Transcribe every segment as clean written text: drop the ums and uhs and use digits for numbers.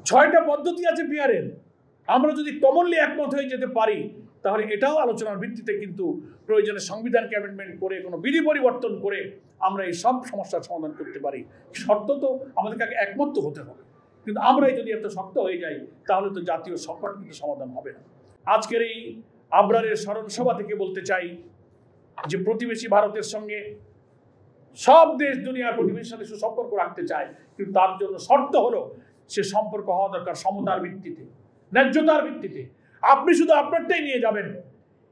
6টা পদ্ধতি আছে পিয়ারের। আমরা যদি কমনলি একমত হয়ে যেতে পারি তাহলে এটাও আলোচনার ভিত্তিতে কিন্তু প্রয়োজনে সংবিধানকে অ্যামেন্ডমেন্ট করে কোনো বিধি পরিবর্তন করে আমরা এই সব সমস্যার সমাধান করতে পারি। শর্ত তো আমাদেরকে আগে একমত তো হতে হবে, কিন্তু আমরাই যদি এত শক্ত হয়ে যাই তাহলে তো জাতীয় সংকট কিন্তু সমাধান হবে না। আজকের এই আবরারের স্মরণ সভা থেকে বলতে চাই যে প্রতিবেশী ভারতের সঙ্গে সব দেশ দুনিয়ার প্রতিবেশীর সাথে সুসম্পর্ক রাখতে চায়, কিন্তু তার জন্য শর্ত হলো সে সম্পর্ক হওয়া দরকার সমতার ভিত্তিতে, ন্যায্যতার ভিত্তিতে। আপনি শুধু আপনারটাই নিয়ে যাবেন,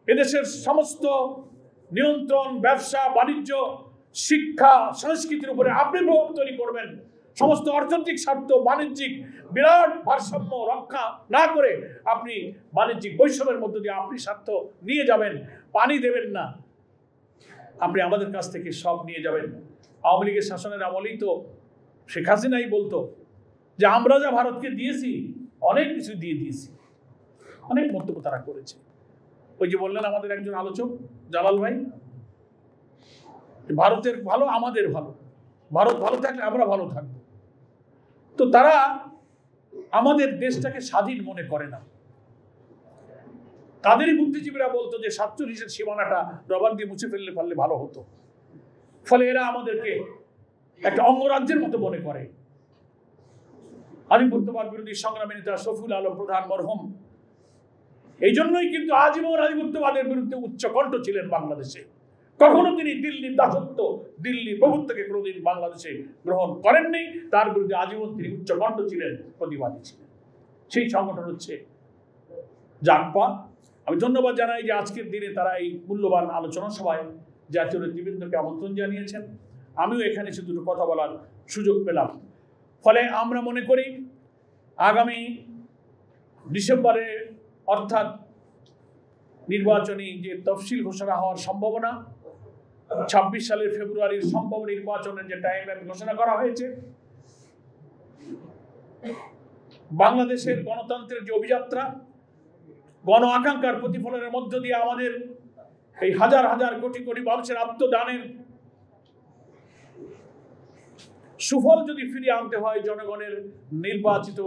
এদেশের সমস্ত নিয়ন্ত্রণ, ব্যবসা বাণিজ্য, শিক্ষা, সংস্কৃতির উপরে আপনি প্রভাব তৈরি করবেন, সমস্ত অর্থনৈতিক স্বার্থ, বাণিজ্যিক বিরাট ভারসাম্য রক্ষা না করে আপনি বাণিজ্যিক বৈষম্যের মধ্য দিয়ে আপনি স্বার্থ নিয়ে যাবেন, পানি দেবেন না, আপনি আমাদের কাছ থেকে সব নিয়ে যাবেন। আওয়ামী লীগের শাসনের আমলেই তো শেখ হাসিনাই বলতো যে আমরা যা ভারতকে দিয়েছি অনেক কিছু দিয়ে দিয়েছি, অনেক মন্তব্য তারা করেছে। ওই যে বললেন আমাদের একজন আলোচক জালাল ভাই, ভারতের ভালো আমাদের ভালো, ভারত ভালো থাকলে আমরা ভালো থাকবো। তো তারা আমাদের দেশটাকে স্বাধীন মনে করে না। তাদেরই বুদ্ধিজীবীরা বলতো যে 47-এর সীমানাটা রবার দিয়ে মুছে ফেললে পারলে ভালো হতো। ফলে এরা আমাদেরকে একটা অঙ্গরাজ্যের মতো মনে করে। আধিপত্যবাদ বিরোধী সংগ্রামী নেতা শফিউল আলম প্রধান মরহুম এই জন্যই কিন্তু আজীবন আধিপত্যবাদের বিরুদ্ধে উচ্চকণ্ঠ ছিলেন বাংলাদেশে। কখনো তিনি দিল্লির দাসত্ব, দিল্লির প্রভুত্বকে কোনোদিন বাংলাদেশে গ্রহণ করেননি। তার বিরুদ্ধে আজীবন তিনি উচ্চকণ্ঠ ছিলেন, প্রতিবাদী ছিলেন। সেই সংগঠন হচ্ছে জাগপা। আমি ধন্যবাদ জানাই যে আজকের দিনে তারা এই মূল্যবান আলোচনা সভায় জাতীয় নেতৃবৃন্দকে আমন্ত্রণ জানিয়েছেন। আমিও এখানে এসে দুটো কথা বলার সুযোগ পেলাম। ফলে আমরা মনে করি আগামী ডিসেম্বরে অর্থাৎ নির্বাচনী যে তফসিল ঘোষণা হওয়ার সম্ভাবনা, 26 সালের ফেব্রুয়ারির সম্ভব নির্বাচনের যে টাইমলাইন ঘোষণা করা হয়েছে, বাংলাদেশের গণতন্ত্রের যে অভিযাত্রা, গণ আকাঙ্ক্ষার প্রতিফলনের মধ্য দিয়ে আমাদের এই হাজার হাজার কোটি কোটি মানুষের আত্মদানের সুফল যদি ফিরিয়ে আনতে হয়, জনগণের নির্বাচিত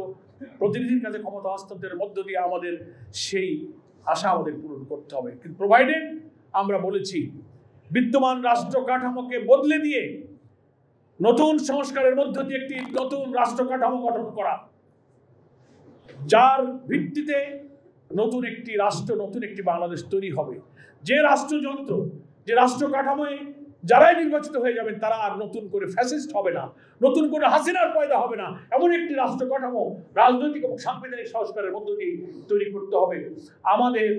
প্রতিনিধির কাছে ক্ষমতা হস্তান্তরের মধ্য দিয়ে আমাদের সেই আশা আমাদের পূরণ করতে হবে। কিন্তু প্রোভাইডেড আমরা বলেছি বিদ্যমান রাষ্ট্র কাঠামোকে বদলে দিয়ে নতুন সংস্কারের মধ্য দিয়ে একটি নতুন রাষ্ট্র কাঠামো গঠন করা, যার ভিত্তিতে নতুন একটি রাষ্ট্র, নতুন একটি বাংলাদেশ তৈরি হবে। যে রাষ্ট্রযন্ত্র, যে রাষ্ট্র কাঠামোয় যারাই নির্বাচিত হয়ে যাবেন তারা আর নতুন করে ফ্যাসিস্ট হবে না, নতুন করে হাসিনার পয়দা হবে না, এমন একটি রাষ্ট্র কাঠামো রাজনৈতিক এবং সাংবিধানিক সংস্কারের মধ্য দিয়ে তৈরি করতে হবে। আমাদের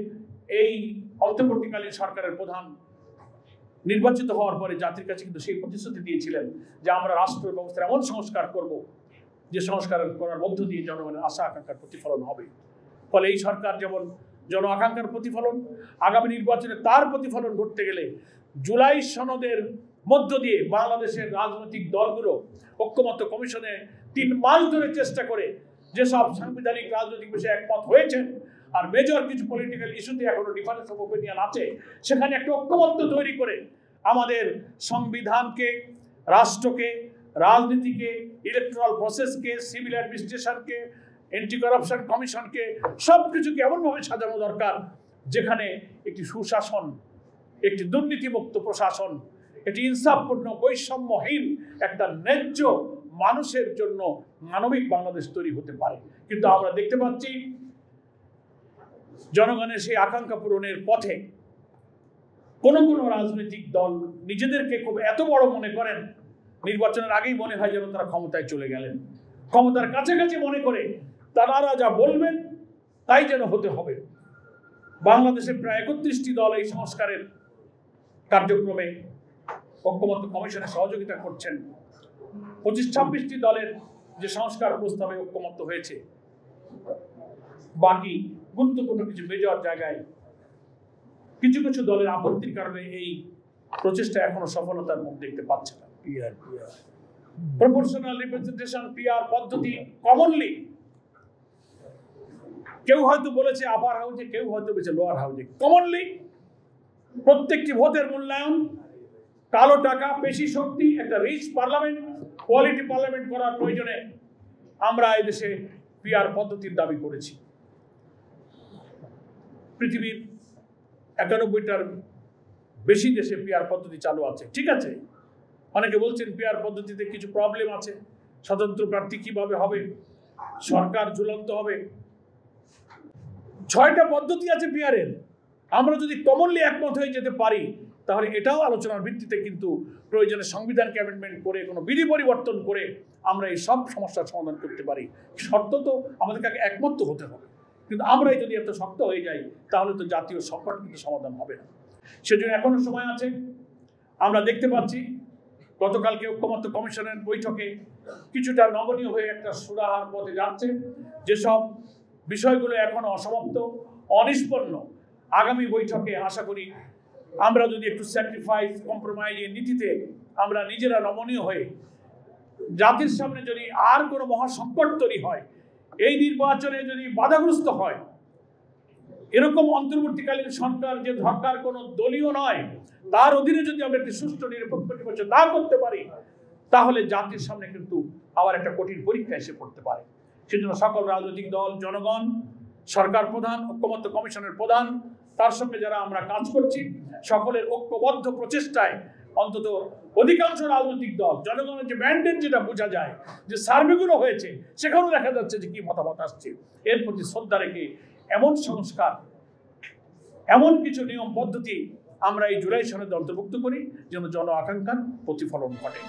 এই অন্তর্বর্তীকালীন সরকারের প্রধান নির্বাচিত হওয়ার পরে জাতির কাছে কিন্তু সেই প্রতিশ্রুতি দিয়েছিলেন যে আমরা রাষ্ট্র ব্যবস্থার এমন সংস্কার করব যে সংস্কার করার মধ্য দিয়ে জনগণের আশা আকাঙ্ক্ষার প্রতিফলন হবে। ফলে এই সরকার যেমন জন আকাঙ্ক্ষার প্রতিফলন, আগামী নির্বাচনে তার প্রতিফলন ঘটতে গেলে জুলাই সনদের মধ্য দিয়ে বাংলাদেশের রাজনৈতিক দলগুলো ঐক্যমত্য কমিশনে 3 মাস ধরে চেষ্টা করে যেসব সাংবিধানিক রাজনৈতিক বিষয়ে একমত হয়েছেন আর মেজর কিছু পলিটিক্যাল ইস্যুতে এখনো ডিফারেন্স অফ ওপিনিয়ন আছে, সেখানে একটা ঐক্যমত্য তৈরি করে আমাদের সংবিধানকে, রাষ্ট্রকে, রাজনীতিকে, ইলেকট্রাল প্রসেসকে, সিভিল অ্যাডমিনিস্ট্রেশনকে, অ্যান্টি করাপশন কমিশনকে সব কিছুকে এমনভাবে সাজানো দরকার যেখানে একটি সুশাসন, একটি দুর্নীতিমুক্ত প্রশাসন, একটি ইনসাফপূর্ণ বৈষম্যহীন একটা ন্যায্য মানুষের জন্য মানবিক বাংলাদেশ তৈরি হতে পারে। কিন্তু আমরা দেখতে পাচ্ছি জনগণের সেই আকাঙ্ক্ষা পূরণের পথে কোন কোন রাজনৈতিক দল নিজেদেরকে খুব এত বড় মনে করেন, নির্বাচনের আগেই মনে হয় যেন তারা ক্ষমতায় চলে গেলেন, ক্ষমতার কাছাকাছি মনে করে তারা যা বলবেন তাই যেন হতে হবে। বাংলাদেশে প্রায় 31টি দল এই সংস্কারের কার্যক্রমে ঐক্যমত্য কমিশনে সহযোগিতা করছেন। 25-26টি দলের যে সংস্কার প্রস্তাবে ঐক্যমত্য হয়েছে, বাকি গুরুত্বপূর্ণ কিছু মেজর জায়গায় কিছু কিছু দলের আপত্তির কারণে এই প্রচেষ্টা এখনো সফলতার মুখ দেখতে পাচ্ছে না। প্রপোর্শনাল রিপ্রেজেন্টেশন পিআর পদ্ধতি কমনলি কেউ হয়তো বলেছে আপার হাউজে, কেউ হয়তো বলেছে লোয়ার হাউজে, কমনলি প্রত্যেকটি ভোটের মূল্যায়ন, কালো টাকা, পেশি শক্তি, একটা রিচ পার্লামেন্ট, কোয়ালিটি পার্লামেন্ট করার প্রয়োজনে আমরা এই দেশে পিআর পদ্ধতির দাবি করেছি। পৃথিবীর 91টার বেশি দেশে পিআর পদ্ধতি চালু আছে, ঠিক আছে। অনেকে বলছেন পিআর পদ্ধতিতে কিছু প্রবলেম আছে, স্বতন্ত্র প্রার্থী কিভাবে হবে, সরকার ঝুলন্ত হবে। 6টা পদ্ধতি আছে পিআরের। আমরা যদি কমনলি একমত হয়ে যেতে পারি তাহলে এটাও আলোচনার ভিত্তিতে কিন্তু প্রয়োজনে সংবিধানকে অ্যামেন্ডমেন্ট করে কোনো বিধি পরিবর্তন করে আমরা এই সব সমস্যার সমাধান করতে পারি। শর্ত তো আমাদেরকে আগে একমত তো হতে হবে, কিন্তু আমরাই যদি এত শক্ত হয়ে যাই তাহলে তো জাতীয় সংকট কিন্তু সমাধান হবে না। সেজন্য এখনো সময় আছে। আমরা দেখতে পাচ্ছি গতকালকে ঐক্যমত্য কমিশনের বৈঠকে কিছুটা নমনীয় হয়ে একটা সুরাহার পথে যাচ্ছে। যেসব বিষয়গুলো এখনো অসমাপ্ত, অনিষ্পন্ন, আগামী বৈঠকে আশা করি আমরা যদি একটু স্যাক্রিফাইস, কম্প্রোমাইজের নীতিতে আমরা নিজেরা নমনীয় হয়ে জাতির সামনে যদি আর কোনো মহাসংকট তৈরি হয়, এই নির্বাচনে যদি বাধাগ্রস্ত হয়, এরকম অন্তর্বর্তীকালীন সরকার যে সরকার কোনো দলীয় নয় তার অধীনে যদি আমরা একটি সুষ্ঠু নিরপেক্ষ নির্বাচন না করতে পারি তাহলে জাতির সামনে কিন্তু আবার একটা কঠিন পরীক্ষা এসে পড়তে পারে। সেজন্য সকল রাজনৈতিক দল, জনগণ, সরকার প্রধান, ঐক্যমত্য কমিশনের প্রধান, তার সঙ্গে যারা আমরা কাজ করছি, সকলের ঐক্যবদ্ধ প্রচেষ্টায় অন্তত অধিকাংশ রাজনৈতিক দল, জনগণের যে ম্যান্ডেট যেটা বোঝা যায়, যে সার্ভেগুলো হয়েছে সেখানেও দেখা যাচ্ছে যে কি মতামত আসছে, এর প্রতি শ্রদ্ধা রেখে এমন সংস্কার, এমন কিছু নিয়ম পদ্ধতি আমরা এই জুলাই সনদে অন্তর্ভুক্ত করি যেন জন আকাঙ্ক্ষার প্রতিফলন ঘটে।